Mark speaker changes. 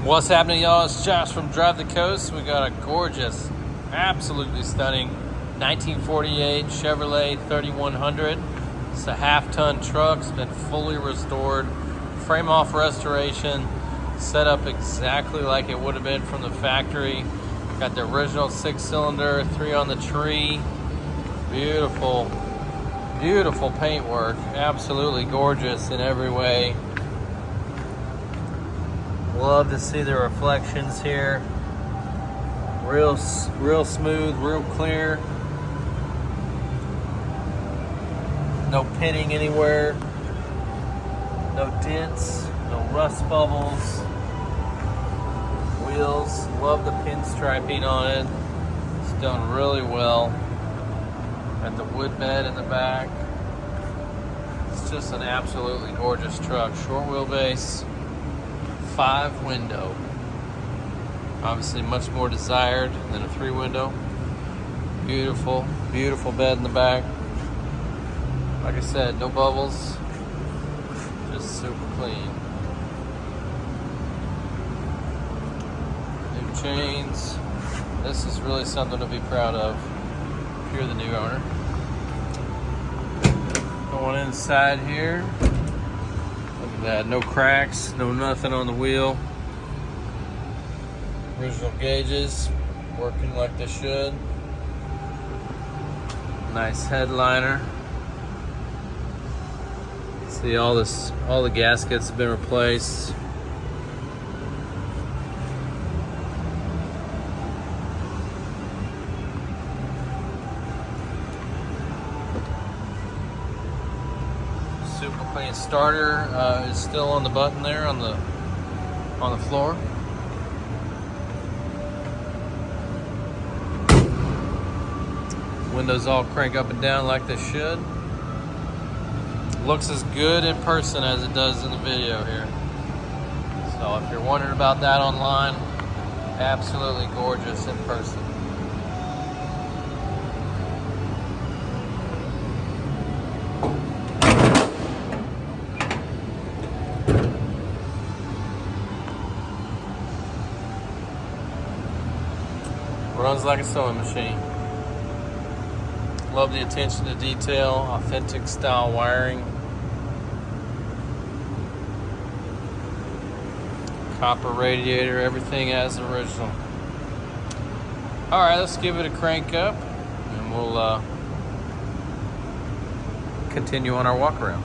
Speaker 1: What's happening, y'all? It's Josh from Drive the Coast. We got a gorgeous, absolutely stunning 1948 Chevrolet 3100. It's a half-ton truck. It's been fully restored, frame-off restoration, set up exactly like it would have been from the factory. Got the original 6-cylinder, 3 on the tree. Beautiful, beautiful paintwork. Absolutely gorgeous in every way. Love to see the reflections here. Real smooth, real clear. No pitting anywhere. No dents, no rust bubbles. Wheels, love the pinstriping on it. It's done really well. Got the wood bed in the back. It's just an absolutely gorgeous truck. Short wheelbase. 5-window. Obviously much more desired than a 3-window. Beautiful, beautiful bed in the back. Like I said, no bubbles. Just super clean. New chains. This is really something to be proud of if you're the new owner. Going inside here. Look at that, no cracks, no nothing on the wheel. Original gauges, working like they should. Nice headliner. See all the gaskets have been replaced. Super clean starter is still on the button there on the floor. Windows all crank up and down like they should. Looks as good in person as it does in the video here. So if you're wondering about that online, absolutely gorgeous in person. Runs like a sewing machine. Love the attention to detail, authentic style wiring. Copper radiator, everything as original. All right, let's give it a crank up and we'll continue on our walk around.